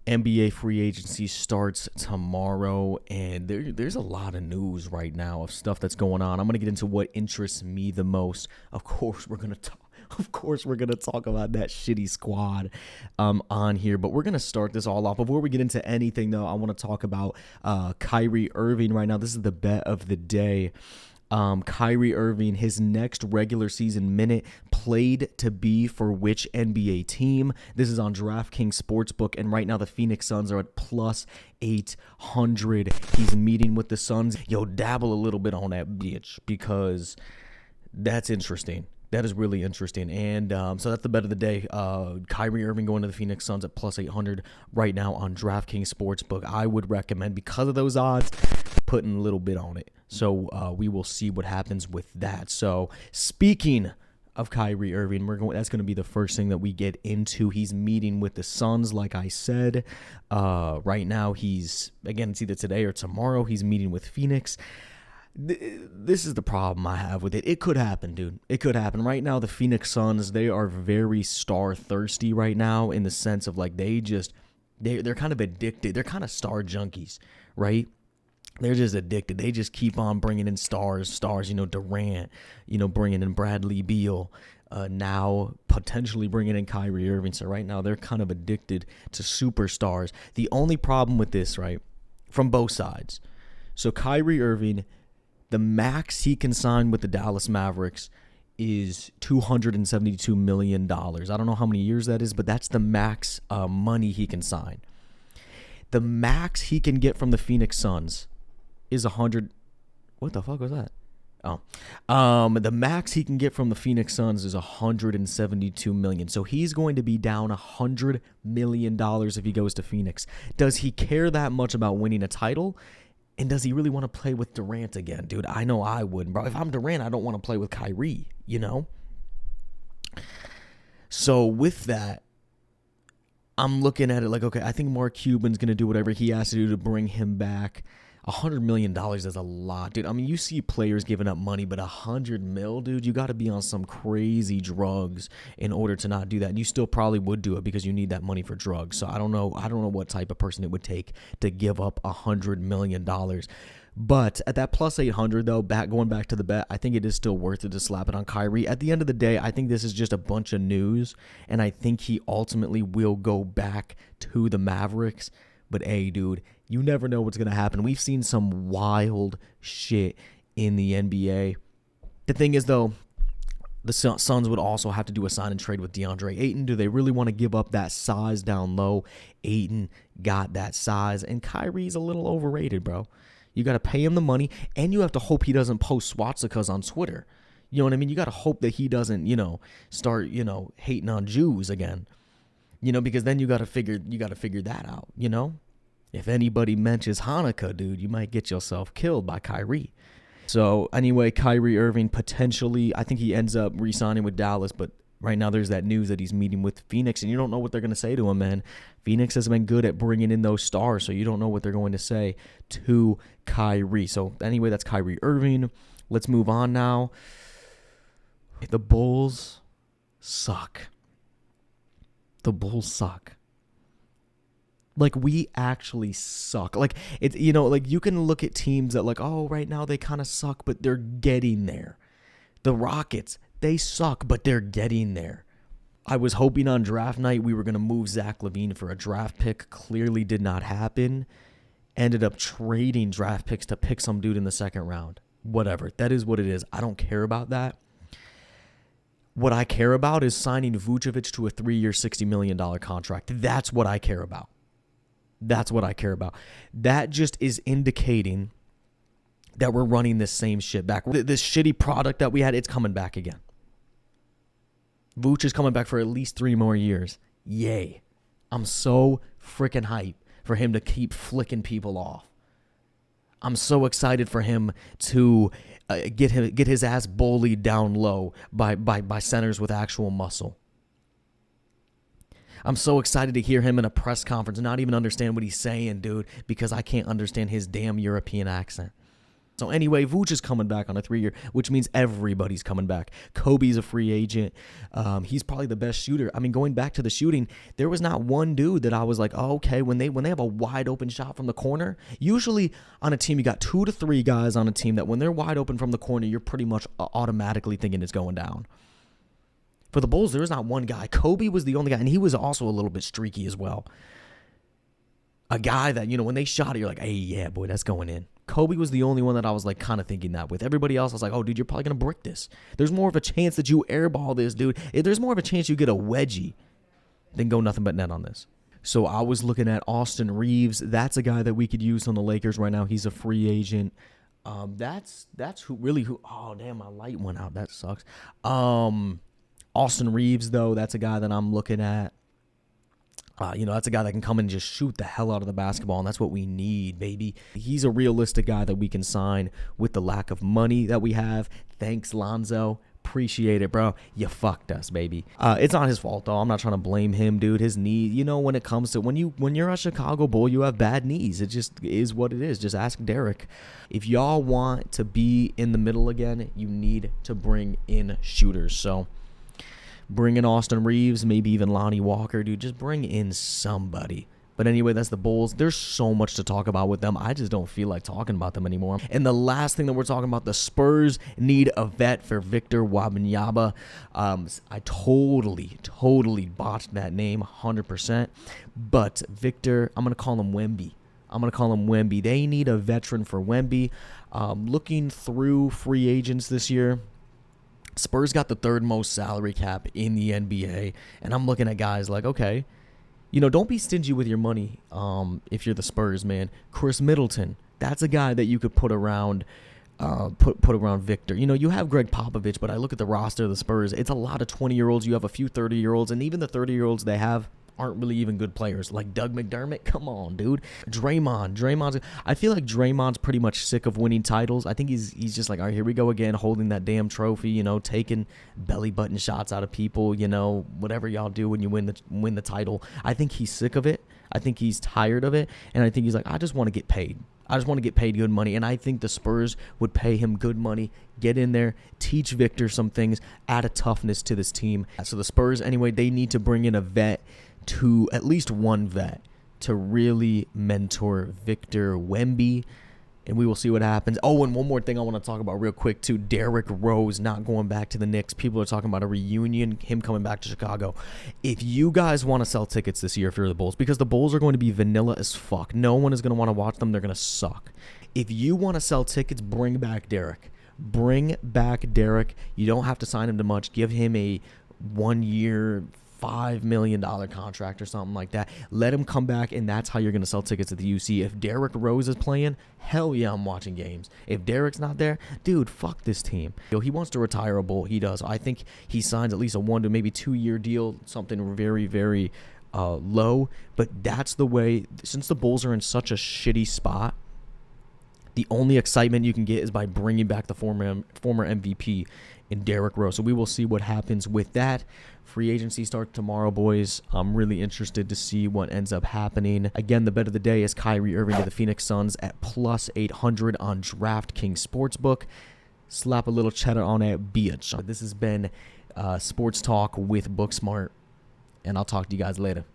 NBA free agency starts tomorrow, and there's a lot of news right now of stuff that's going on. I'm gonna get into what interests me the most. Of course, we're gonna talk. Of course, we're gonna talk about that shitty squad on here, but we're gonna start this all off. Before we get into anything, though, I want to talk about Kyrie Irving right now. This is the bet of the day. Kyrie Irving, his next regular season minute played to be for which NBA team? This is on DraftKings Sportsbook, and right now the Phoenix Suns are at plus 800. He's meeting with the Suns. Yo, dabble a little bit on that bitch because that's interesting. That is really interesting. And so that's the bet of the day. Kyrie Irving going to the Phoenix Suns at plus 800 right now on DraftKings Sportsbook. I would recommend, because of those odds, putting a little bit on it. So we will see what happens with that. So speaking of Kyrie Irving, that's going to be the first thing that we get into. He's meeting with the Suns, like I said. Right now, it's either today or tomorrow. He's meeting with Phoenix. This is the problem I have with it. It could happen, dude. It could happen. Right now, the Phoenix Suns, they are very star thirsty right now, in the sense of like they're kind of addicted. They're kind of star junkies, right? They're just addicted. They just keep on bringing in stars, Durant, bringing in Bradley Beal, now potentially bringing in Kyrie Irving. So right now they're kind of addicted to superstars. The only problem with this, right, from both sides. So Kyrie Irving, the max he can sign with the Dallas Mavericks is $272 million. I don't know how many years that is, but that's the max money he can sign. The max he can get from the Phoenix Suns is 100. What the fuck was that? The max he can get from the Phoenix Suns is $172 million. So he's going to be down $100 million if he goes to Phoenix. Does he care that much about winning a title? And does he really want to play with Durant again? Dude, I know I wouldn't, bro. If I'm Durant, I don't want to play with Kyrie, So with that, I'm looking at it like, okay, I think Mark Cuban's going to do whatever he has to do to bring him back. $100 million is a lot, dude. I mean, you see players giving up money, but $100 mil, dude, you got to be on some crazy drugs in order to not do that. And you still probably would do it because you need that money for drugs. So I don't know what type of person it would take to give up $100 million. But at that plus 800, though, going back to the bet, I think it is still worth it to slap it on Kyrie. At the end of the day, I think this is just a bunch of news, and I think he ultimately will go back to the Mavericks. But hey, dude, you never know what's going to happen. We've seen some wild shit in the NBA. The thing is, though, the Suns would also have to do a sign and trade with DeAndre Ayton. Do they really want to give up that size down low? Ayton got that size, and Kyrie's a little overrated, bro. You got to pay him the money, and you have to hope he doesn't post swastikas on Twitter. You know what I mean? You got to hope that he doesn't, start, hating on Jews again. Because then you got to figure that out, If anybody mentions Hanukkah, dude, you might get yourself killed by Kyrie. So anyway, Kyrie Irving potentially, I think he ends up re-signing with Dallas, but right now there's that news that he's meeting with Phoenix, and you don't know what they're going to say to him, man. Phoenix has been good at bringing in those stars, so you don't know what they're going to say to Kyrie. So anyway, that's Kyrie Irving. Let's move on now. The Bulls suck. The Bulls suck. Like, we actually suck. Like, it's, like, you can look at teams that, like, oh, right now they kind of suck, but they're getting there. The Rockets, they suck, but they're getting there. I was hoping on draft night we were going to move Zach LaVine for a draft pick. Clearly did not happen. Ended up trading draft picks to pick some dude in the second round. Whatever. That is what it is. I don't care about that. What I care about is signing Vucevic to a 3-year, $60 million contract. That's what I care about. That's what I care about. That just is indicating that we're running this same shit back. This shitty product that we had, it's coming back again. Vooch is coming back for at least 3 more years. Yay. I'm so freaking hyped for him to keep flicking people off. I'm so excited for him to get his ass bullied down low by centers with actual muscle. I'm so excited to hear him in a press conference and not even understand what he's saying, dude, because I can't understand his damn European accent. So anyway, Vooch is coming back on a 3-year, which means everybody's coming back. Kobe's a free agent. He's probably the best shooter. I mean, going back to the shooting, there was not one dude that I was like, oh, okay, when they have a wide open shot from the corner, usually on a team you got 2 to 3 guys on a team that when they're wide open from the corner, you're pretty much automatically thinking it's going down. For the Bulls, there's not one guy. Kobe was the only guy, and he was also a little bit streaky as well. A guy that, when they shot it, you're like, hey, yeah, boy, that's going in. Kobe was the only one that I was like kind of thinking that with. Everybody else, I was like, oh, dude, you're probably going to brick this. There's more of a chance that you airball this, dude. There's more of a chance you get a wedgie than go nothing but net on this. So I was looking at Austin Reeves. That's a guy that we could use on the Lakers right now. He's a free agent. That's who. Oh, damn, my light went out. That sucks. Austin Reeves, though, that's a guy that I'm looking at. That's a guy that can come and just shoot the hell out of the basketball, and that's what we need, baby. He's a realistic guy that we can sign with the lack of money that we have. Thanks, Lonzo. Appreciate it, bro. You fucked us, baby. It's not his fault, though. I'm not trying to blame him, dude. His knee, when it comes to when you're a Chicago Bull, you have bad knees. It just is what it is. Just ask Derek. If y'all want to be in the middle again, you need to bring in shooters. So bring in Austin Reeves, maybe even Lonnie Walker, dude. Just bring in somebody. But anyway, that's the Bulls. There's so much to talk about with them. I just don't feel like talking about them anymore. And the last thing that we're talking about, the Spurs need a vet for Victor Wembanyama. I totally botched that name, 100%. But Victor, I'm going to call him Wemby. They need a veteran for Wemby. Looking through free agents this year, Spurs got the 3rd most salary cap in the NBA, and I'm looking at guys like, okay, don't be stingy with your money if you're the Spurs, man. Chris Middleton, that's a guy that you could put around put around Victor. You have Greg Popovich, but I look at the roster of the Spurs. It's a lot of 20-year-olds. You have a few 30-year-olds, and even the 30-year-olds they have aren't really even good players. Like Doug McDermott, come on, dude. Draymond's. I feel like Draymond's pretty much sick of winning titles. I think he's just like, all right, here we go again, holding that damn trophy. Taking belly button shots out of people. Whatever y'all do when you win the title. I think he's sick of it. I think he's tired of it, and I think he's like, I just want to get paid. I just want to get paid good money, and I think the Spurs would pay him good money, get in there, teach Victor some things, add a toughness to this team. So the Spurs, anyway, they need to bring in a vet, to at least one vet, to really mentor Victor Wemby, and we will see what happens. Oh, and one more thing I want to talk about real quick, too. Derrick Rose not going back to the Knicks. People are talking about a reunion, him coming back to Chicago. If you guys want to sell tickets this year for the Bulls, because the Bulls are going to be vanilla as fuck. No one is going to want to watch them. They're going to suck. If you want to sell tickets, bring back Derrick. Bring back Derrick. You don't have to sign him to much. Give him a 1-year, $5 million contract or something like that. Let him come back, and that's how you're going to sell tickets at the UC. If Derrick Rose is playing, hell yeah, I'm watching games. If Derrick's not there, dude, fuck this team. He wants to retire a Bull. He does. I think he signs at least a 1 to maybe 2-year deal, something very, very low. But that's the way, since the Bulls are in such a shitty spot, the only excitement you can get is by bringing back the former MVP in Derrick Rose. So we will see what happens with that. Free agency starts tomorrow, boys. I'm really interested to see what ends up happening. Again, the bet of the day is Kyrie Irving to the Phoenix Suns at plus 800 on DraftKings Sportsbook. Slap a little cheddar on that bitch. This has been Sports Talk with BookSmart, and I'll talk to you guys later.